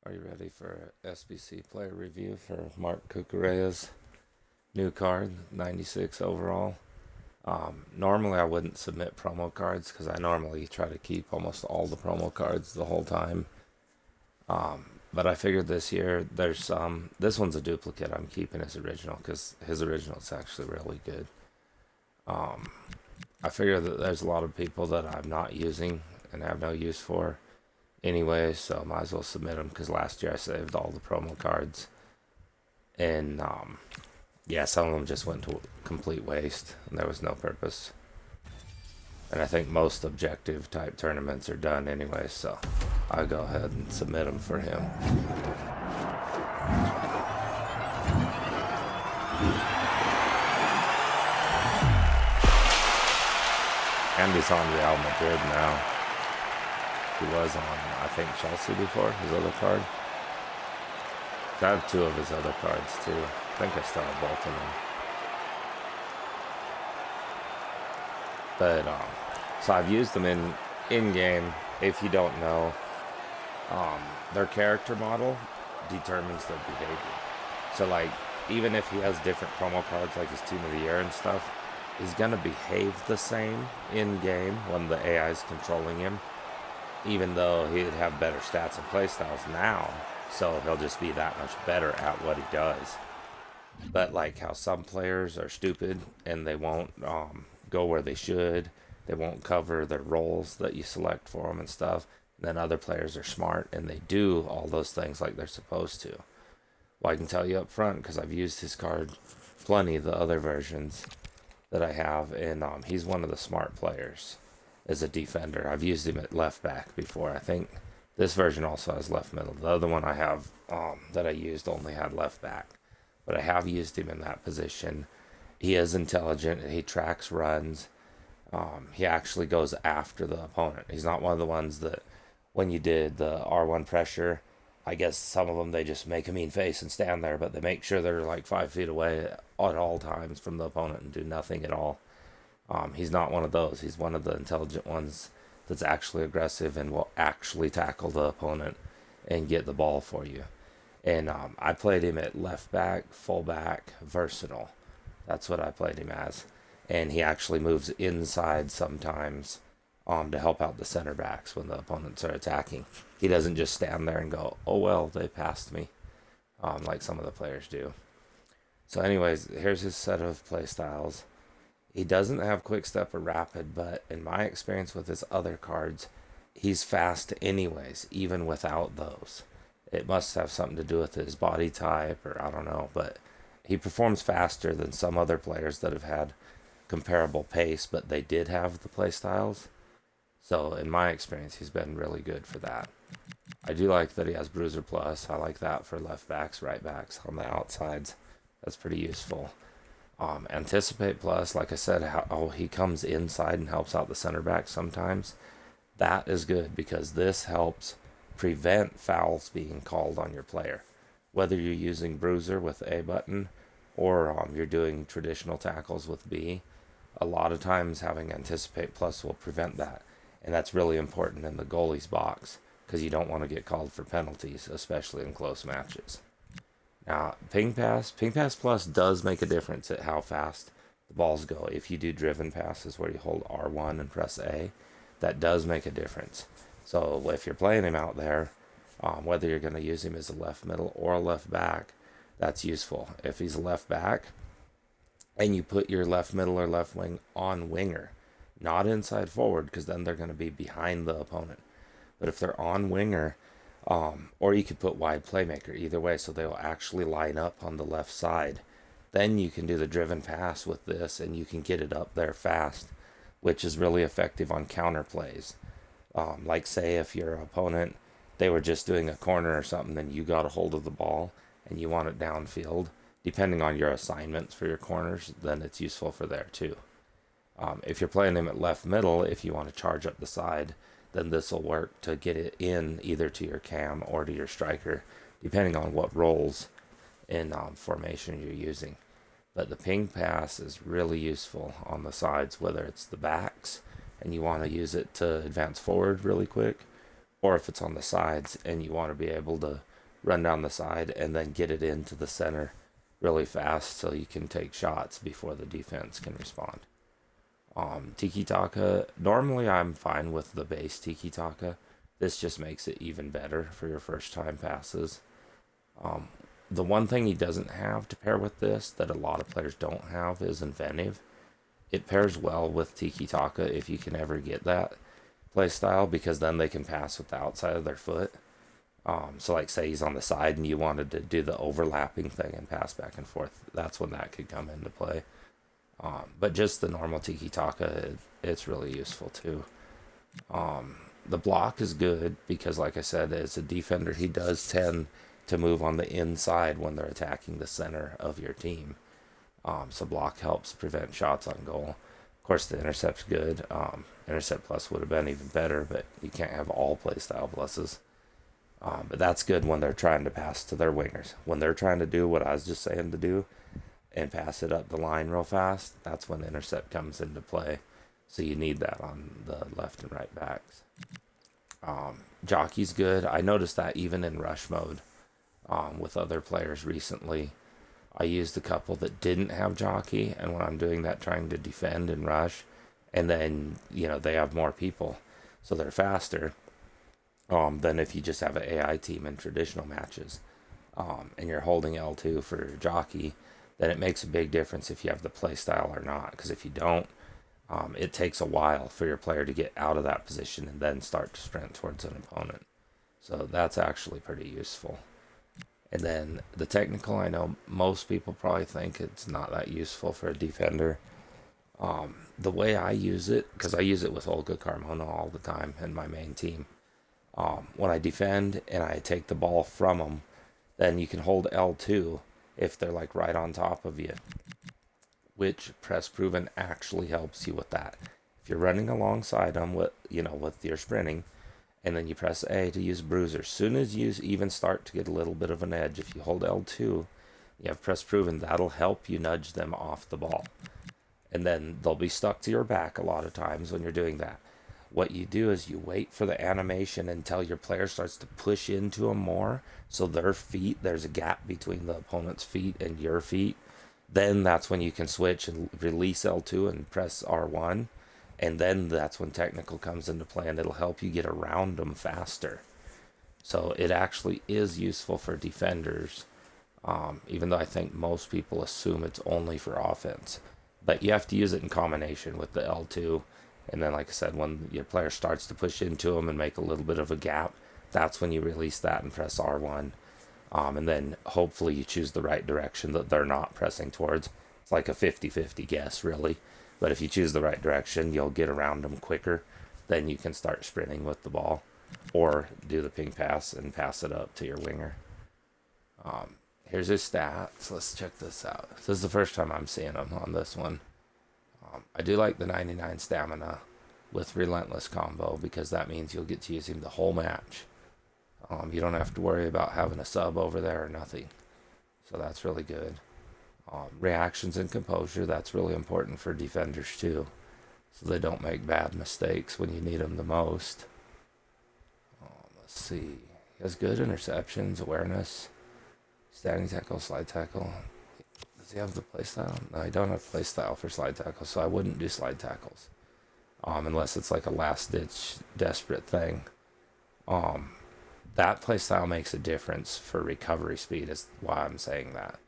Are you ready for a SBC player review for Mark Cucurella's new card, 96 overall? Normally I wouldn't submit promo cards because I normally try to keep almost all the promo cards the whole time. But I figured this year there's some. This one's a duplicate. I'm keeping his original because his original is actually really good. I figure that there's a lot of people that I'm not using and have no use for anyway, so I might as well submit them because last year I saved all the promo cards. And yeah, some of them just went to complete waste and there was no purpose. And I think most objective type tournaments are done anyway, so I'll go ahead and submit them for him. And he's on Real Madrid now. He was on, I think, Chelsea before, his other card. I have two of his other cards too. I think I still have both of them. But so I've used them in game. If you don't know, their character model determines their behavior. So like, even if he has different promo cards like his Team of the Year and stuff, he's gonna behave the same in game when the AI is controlling him, even though he'd have better stats and playstyles now. So he'll just be that much better at what he does. But like how some players are stupid and they won't go where they should, they won't cover their roles that you select for them and stuff. And then other players are smart and they do all those things like they're supposed to. Well, I can tell you up front because I've used his card plenty, the other versions that I have, and he's one of the smart players as a defender. I've used him at left back before. I think this version also has left middle. The other one I have that I used only had left back, but I have used him in that position. He is intelligent. He tracks runs. He actually goes after the opponent. He's not one of the ones that when you did the R1 pressure, I guess some of them, they just make a mean face and stand there, but they make sure they're like 5 feet away at all times from the opponent and do nothing at all. He's not one of those. He's one of the intelligent ones that's actually aggressive and will actually tackle the opponent and get the ball for you. And I played him at left back, fullback, versatile. That's what I played him as. And he actually moves inside sometimes to help out the center backs when the opponents are attacking. He doesn't just stand there and go, oh well, they passed me, like some of the players do. So anyways, here's his set of play styles. He doesn't have quick step or rapid, but in my experience with his other cards, he's fast anyways, even without those. It must have something to do with his body type, or I don't know, but he performs faster than some other players that have had comparable pace, but they did have the play styles. So in my experience, he's been really good for that. I do like that he has Bruiser Plus. I like that for left backs, right backs on the outsides. That's pretty useful. Anticipate Plus, like I said, how he comes inside and helps out the center back sometimes. That is good because this helps prevent fouls being called on your player. Whether you're using Bruiser with A button or you're doing traditional tackles with B, a lot of times having Anticipate Plus will prevent that. And that's really important in the goalie's box because you don't want to get called for penalties, especially in close matches. Now, Ping Pass Plus does make a difference at how fast the balls go. If you do driven passes where you hold R1 and press A, that does make a difference. So if you're playing him out there, whether you're going to use him as a left middle or a left back, that's useful. If he's a left back and you put your left middle or left wing on winger, not inside forward, because then they're going to be behind the opponent. But if they're on winger, or you could put wide playmaker, either way, so they'll actually line up on the left side. Then you can do the driven pass with this, and you can get it up there fast, which is really effective on counter plays. Like say if your opponent, they were just doing a corner or something, then you got a hold of the ball and you want it downfield. Depending on your assignments for your corners, then it's useful for there too. If you're playing him at left middle, if you want to charge up the side, then this will work to get it in either to your cam or to your striker, depending on what roles in formation you're using. But the ping pass is really useful on the sides, whether it's the backs and you want to use it to advance forward really quick, or if it's on the sides and you want to be able to run down the side, and then get it into the center really fast so you can take shots before the defense can respond. Tiki Taka, normally I'm fine with the base Tiki Taka. This just makes it even better for your first time passes. The one thing he doesn't have to pair with this that a lot of players don't have is inventive. It pairs well with Tiki Taka if you can ever get that play style, because then they can pass with the outside of their foot. So like say he's on the side and you wanted to do the overlapping thing and pass back and forth, that's when that could come into play. But just the normal Tiki Taka, it's really useful too. The block is good because, like I said, as a defender, he does tend to move on the inside when they're attacking the center of your team. So block helps prevent shots on goal. Of course, the intercept's good. Intercept plus would have been even better, but you can't have all playstyle pluses. But that's good when they're trying to pass to their wingers. When they're trying to do what I was just saying to do and pass it up the line real fast, that's when intercept comes into play. So you need that on the left and right backs. Jockey's good. I noticed that even in rush mode with other players recently. I used a couple that didn't have jockey, and when I'm doing that, trying to defend and rush, and then, you know, they have more people, so they're faster than if you just have an AI team in traditional matches, and you're holding L2 for jockey, then it makes a big difference if you have the play style or not, because if you don't, it takes a while for your player to get out of that position and then start to sprint towards an opponent. So that's actually pretty useful. And then the technical, I know most people probably think it's not that useful for a defender. The way I use it, because I use it with Olga Carmona all the time in my main team, when I defend and I take the ball from them, then you can hold L2 if they're like right on top of you, which press proven actually helps you with that. If you're running alongside them with your sprinting, and then you press A to use bruiser. Soon as you even start to get a little bit of an edge, if you hold L2, you have press proven, that'll help you nudge them off the ball. And then they'll be stuck to your back a lot of times when you're doing that. What you do is you wait for the animation until your player starts to push into them more, so their feet, there's a gap between the opponent's feet and your feet. Then that's when you can switch and release L2 and press R1. And then that's when technical comes into play, and it'll help you get around them faster. So it actually is useful for defenders, even though I think most people assume it's only for offense. But you have to use it in combination with the L2. And then, like I said, when your player starts to push into them and make a little bit of a gap, that's when you release that and press R1. And then hopefully you choose the right direction that they're not pressing towards. It's like a 50-50 guess, really. But if you choose the right direction, you'll get around them quicker. Then you can start sprinting with the ball, or do the ping pass and pass it up to your winger. Here's his stats. Let's check this out. This is the first time I'm seeing him on this one. I do like the 99 stamina with relentless combo, because that means you'll get to use him the whole match. You don't have to worry about having a sub over there or nothing. So that's really good. Reactions and composure, that's really important for defenders too, so they don't make bad mistakes when you need them the most. Let's see. He has good interceptions, awareness, standing tackle, slide tackle. Does he have the playstyle? No, I don't have playstyle for slide tackle, so I wouldn't do slide tackles. Unless it's like a last-ditch desperate thing. That playstyle makes a difference for recovery speed, is why I'm saying that.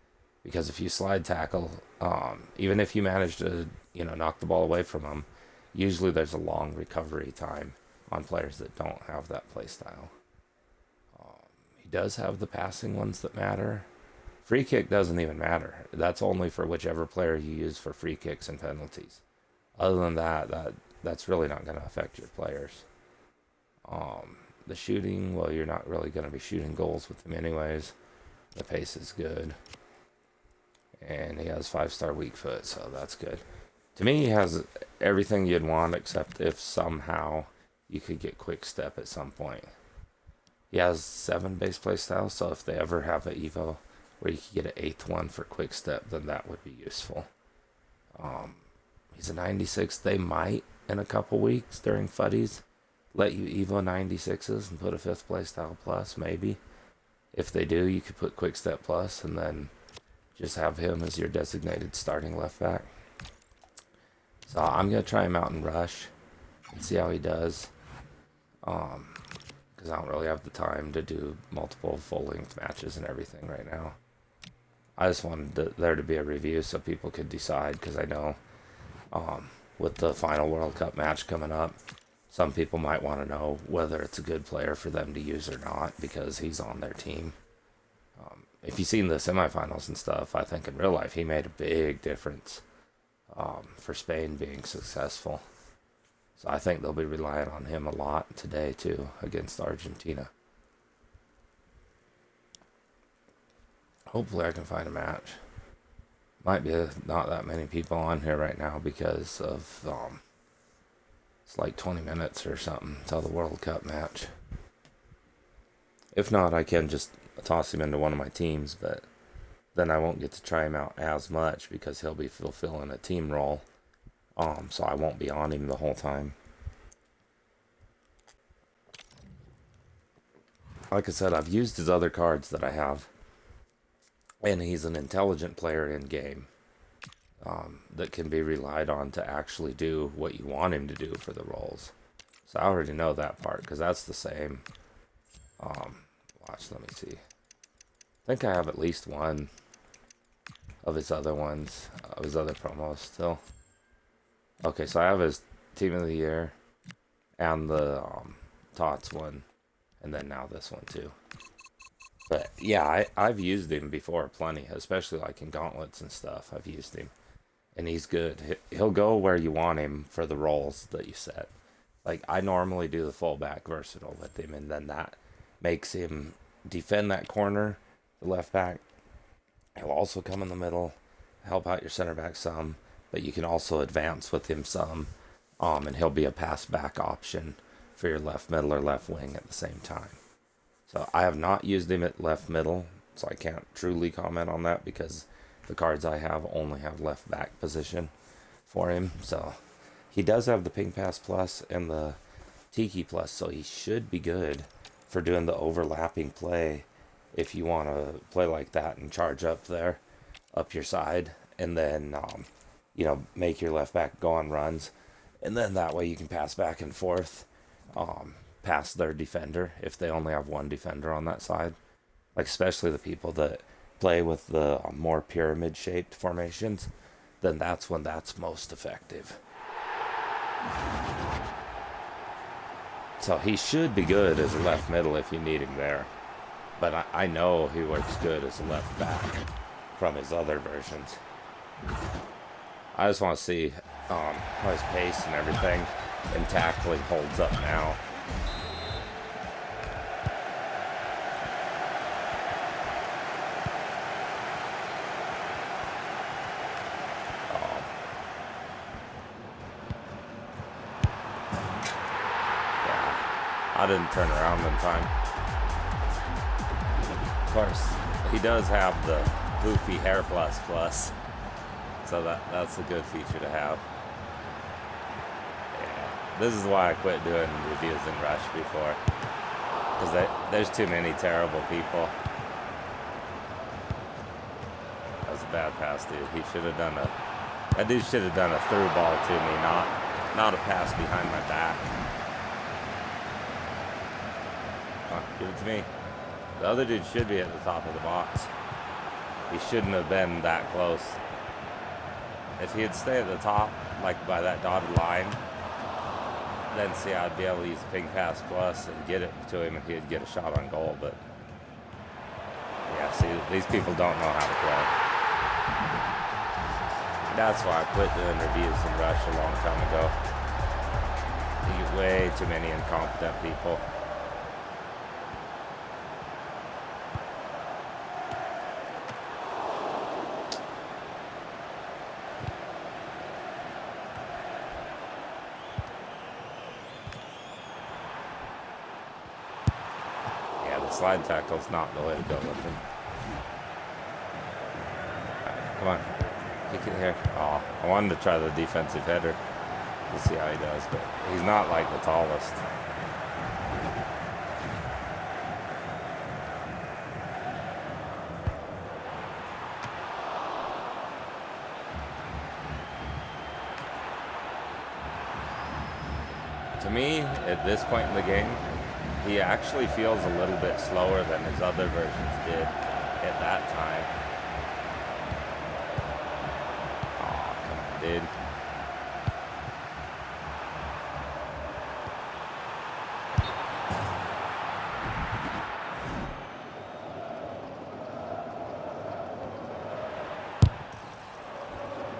Because if you slide tackle, even if you manage to, knock the ball away from them, usually there's a long recovery time on players that don't have that play style. He does have the passing ones that matter. Free kick doesn't even matter. That's only for whichever player you use for free kicks and penalties. Other than that's really not going to affect your players. The shooting, well, you're not really going to be shooting goals with him anyways. The pace is good. And he has 5-star weak foot, so that's good. To me, he has everything you'd want, except if somehow you could get quick step at some point. He has 7 base play styles, so if they ever have an Evo where you could get an 8th one for quick step, then that would be useful. He's a 96. They might, in a couple weeks during Fuddies, let you Evo 96s and put a 5th play style plus, maybe. If they do, you could put Quick Step Plus and then just have him as your designated starting left back. So I'm going to try him out in Rush and see how he does. Because I don't really have the time to do multiple full-length matches and everything right now. I just wanted there to be a review so people could decide, because I know with the final World Cup match coming up, some people might want to know whether it's a good player for them to use or not because he's on their team. If you've seen the semifinals and stuff, I think in real life he made a big difference for Spain being successful. So I think they'll be relying on him a lot today too against Argentina. Hopefully I can find a match. Might be not that many people on here right now because of it's like 20 minutes or something till the World Cup match. If not, I can just toss him into one of my teams, but then I won't get to try him out as much because he'll be fulfilling a team role. So I won't be on him the whole time. Like I said, I've used his other cards that I have, and he's an intelligent player in game that can be relied on to actually do what you want him to do for the roles. So I already know that part because that's the same. Watch, let me see. I think I have at least one of his other ones, of his other promos still. Okay, so I have his Team of the Year and the Tots one, and then now this one too. But yeah, I've used him before plenty, especially like in gauntlets and stuff. I've used him, and he's good. He'll go where you want him for the roles that you set. Like I normally do the fullback versatile with him, and then that makes him defend that corner, the left back. He'll also come in the middle, help out your center back some, but you can also advance with him some, and he'll be a pass back option for your left middle or left wing at the same time. So I have not used him at left middle, so I can't truly comment on that because the cards I have only have left back position for him. So he does have the Ping Pass Plus and the Tiki Plus, so he should be good for doing the overlapping play if you want to play like that and charge up there, up your side, and then, make your left back go on runs. And then that way you can pass back and forth past their defender if they only have one defender on that side. Like especially the people that play with the more pyramid-shaped formations, then that's when that's most effective. So he should be good as a left middle if you need him there. But I know he works good as a left back from his other versions. I just want to see how his pace and everything and tackling holds up now. I didn't turn around in time. Of course, he does have the goofy hair plus, so that's a good feature to have. Yeah, this is why I quit doing reviews in Rush before, because there's too many terrible people. That was a bad pass, dude. That dude should have done a through ball to me, not a pass behind my back. Give it to me. The other dude should be at the top of the box. He shouldn't have been that close. If he had stayed at the top, like by that dotted line, then see, I'd be able to use Ping Pass Plus and get it to him and he'd get a shot on goal. But yeah, see, these people don't know how to play. That's why I quit doing reviews in Rush a long time ago. You get way too many incompetent people. Slide tackle's not the way to go with him. Right, come on. Kick it here. Oh, I wanted to try the defensive header to see how he does, but he's not like the tallest. To me, at this point in the game, he actually feels a little bit slower than his other versions did at that time. Oh, come on, dude.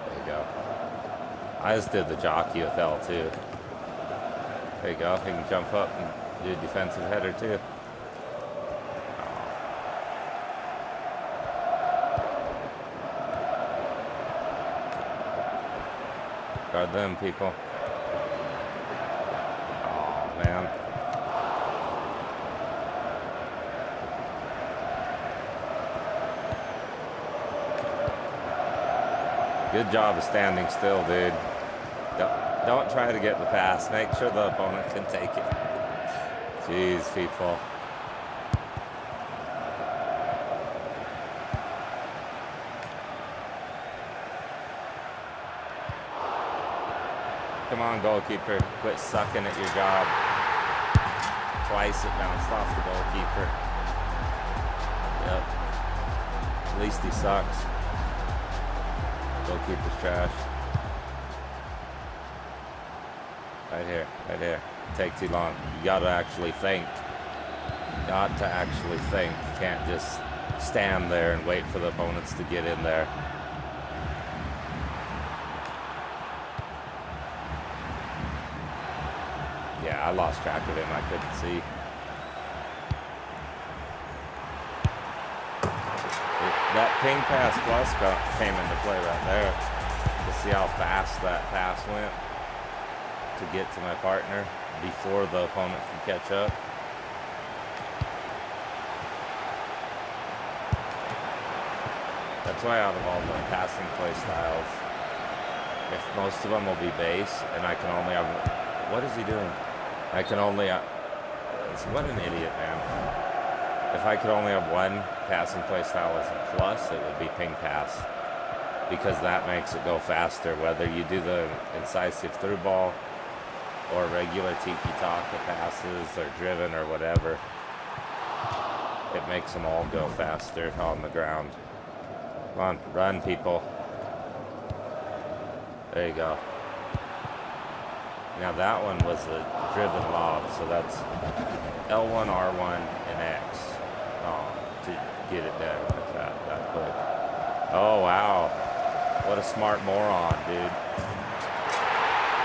There you go. I just did the jockey with L2. There you go. He can jump up and do a defensive header too. Guard them, people. Oh, man. Good job of standing still, dude. Don't try to get the pass. Make sure the opponent can take it. Jeez, people. Come on, goalkeeper. Quit sucking at your job. Twice it bounced off the goalkeeper. Yep. At least he sucks. Goalkeeper's trash. Right here, right here. Take too long. You gotta actually think. Got to actually think. You can't just stand there and wait for the opponents to get in there. Yeah, I lost track of him. I couldn't see. That ping pass plus came into play right there. To see how fast that pass went to get to my partner before the opponent can catch up. That's why out of all the passing play styles, if most of them will be base, and I can only have, what is he doing? I can only, what an idiot, man. If I could only have one passing play style as a plus, it would be ping pass, because that makes it go faster, whether you do the incisive through ball or regular tiki-taka passes or driven or whatever. It makes them all go faster on the ground. Come on, run, people. There you go. Now that one was a driven lob, so that's L1, R1, and X. Oh, to get it down like that quick. Oh, wow. What a smart moron, dude.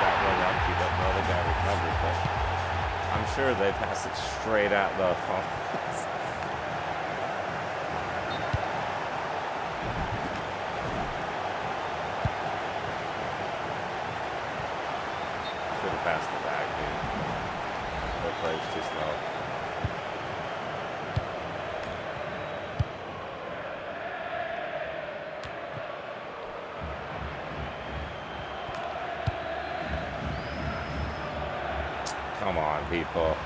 Got real lucky that the other guy recovered, but I'm sure they passed it straight at the opponents. Should have passed it back, dude. The play's too slow. Come on, people.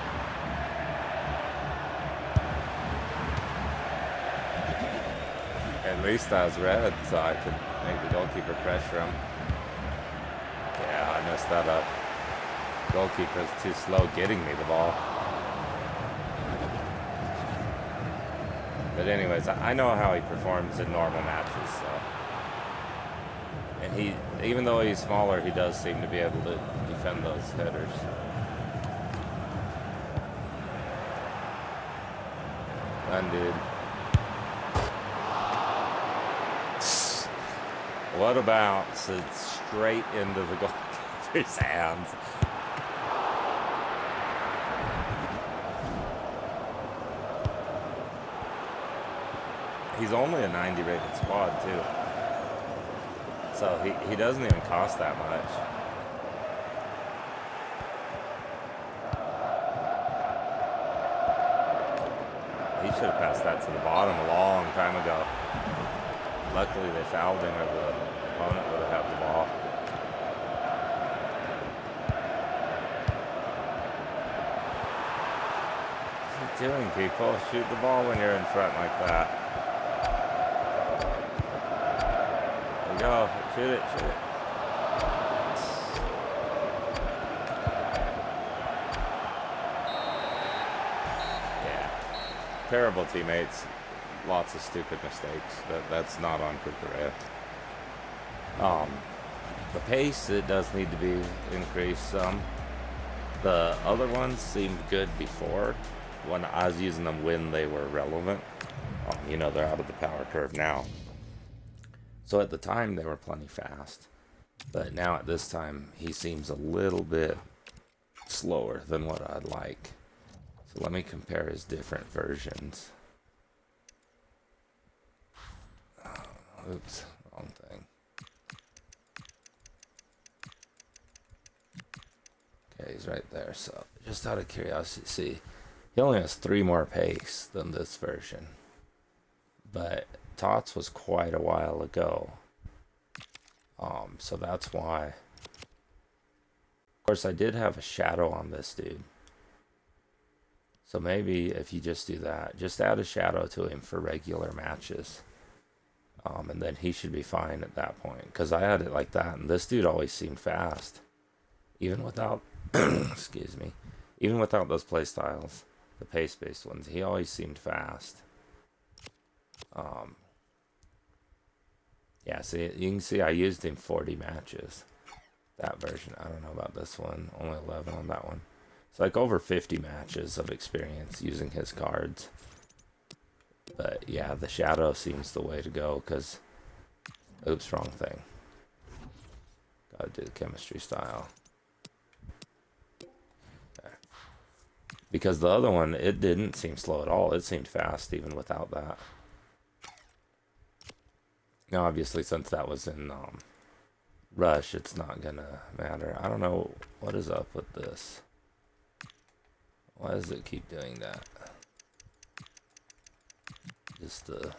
At least I was red, so I could make the goalkeeper pressure him. Yeah, I messed that up. Goalkeeper's too slow getting me the ball. But anyways, I know how he performs in normal matches, so. And even though he's smaller, he does seem to be able to defend those headers. Run, dude. What a bounce. It's straight into the goalkeeper's hands. He's only a 90 rated squad, too. So he doesn't even cost that much. He should have passed that to the bottom a long time ago. Luckily they fouled him, or the opponent would have had the ball. What are you doing, people? Shoot the ball when you're in front like that. There you go. Shoot it, shoot it. terrible teammates, lots of stupid mistakes. That's not on Cucurella. The pace, it does need to be increased some. The other ones seemed good before, when I was using them when they were relevant. You know, they're out of the power curve now. So at the time, they were plenty fast. But now at this time, he seems a little bit slower than what I'd like. So let me compare his different versions. Oops, wrong thing. Okay, he's right there. So just out of curiosity, see, he only has 3 more pace than this version. But Tots was quite a while ago. So that's why. Of course, I did have a shadow on this dude. So maybe if you just do that, just add a shadow to him for regular matches. And then he should be fine at that point. Because I had it like that, and this dude always seemed fast. Even without, excuse me, even without those playstyles, the pace-based ones, he always seemed fast. Yeah, see, you can see I used him 40 matches. That version. I don't know about this one. Only 11 on that one. It's like over 50 matches of experience using his cards. But yeah, the shadow seems the way to go because... Oops, wrong thing. Gotta do the chemistry style. Okay. Because the other one, it didn't seem slow at all. It seemed fast even without that. Now, obviously, since that was in Rush, it's not gonna matter. I don't know what is up with this. Why does it keep doing that? Just the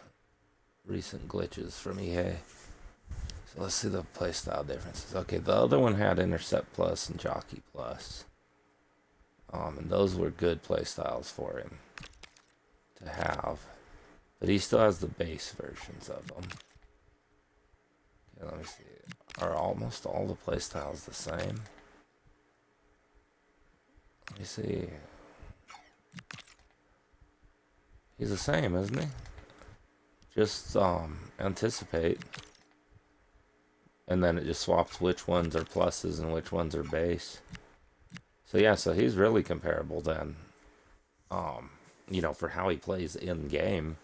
recent glitches from EA. So let's see the playstyle differences. Okay, the other one had Intercept Plus and Jockey Plus. And those were good playstyles for him to have. But he still has the base versions of them. Okay, let me see. Are almost all the playstyles the same? Let me see. He's the same, isn't he? Just anticipate. And then it just swaps which ones are pluses and which ones are base. So yeah, so he's really comparable then. You know, for how he plays in game.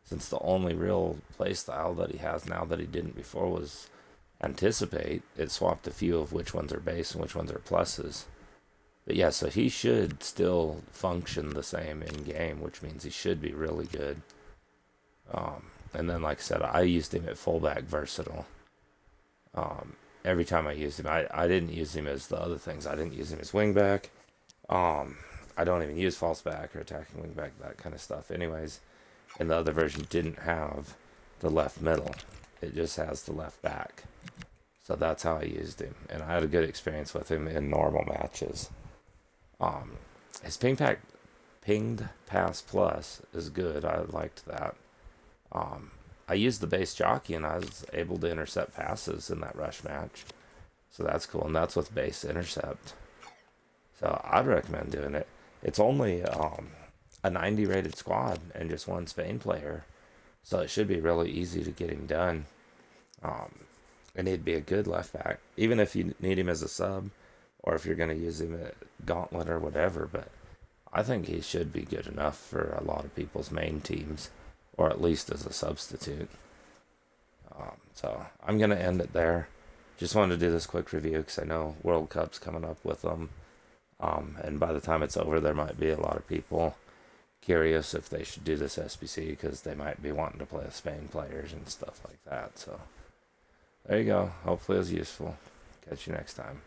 Since the only real playstyle that he has now that he didn't before was anticipate. It swapped a few of which ones are base and which ones are pluses. But yeah, so he should still function the same in game, which means he should be really good. And then, like I said, I used him at fullback versatile. Every time I used him, I didn't use him as the other things. I didn't use him as wingback. I don't even use false back or attacking wingback, that kind of stuff. Anyways, and the other version didn't have the left middle. It just has the left back. So that's how I used him. And I had a good experience with him in normal matches. His pinged pass plus is good. I liked that. I used the base jockey and I was able to intercept passes in that rush match. So that's cool. And that's with base intercept. So I'd recommend doing it. It's only a 90 rated squad and just one Spain player. So it should be really easy to get him done. And he'd be a good left back. Even if you need him as a sub. Or if you're going to use him at Gauntlet or whatever. But I think he should be good enough for a lot of people's main teams. Or at least as a substitute. So I'm going to end it there. Just wanted to do this quick review because I know World Cup's coming up with them. And by the time it's over, there might be a lot of people curious if they should do this SBC because they might be wanting to play with Spain players and stuff like that. So there you go. Hopefully it was useful. Catch you next time.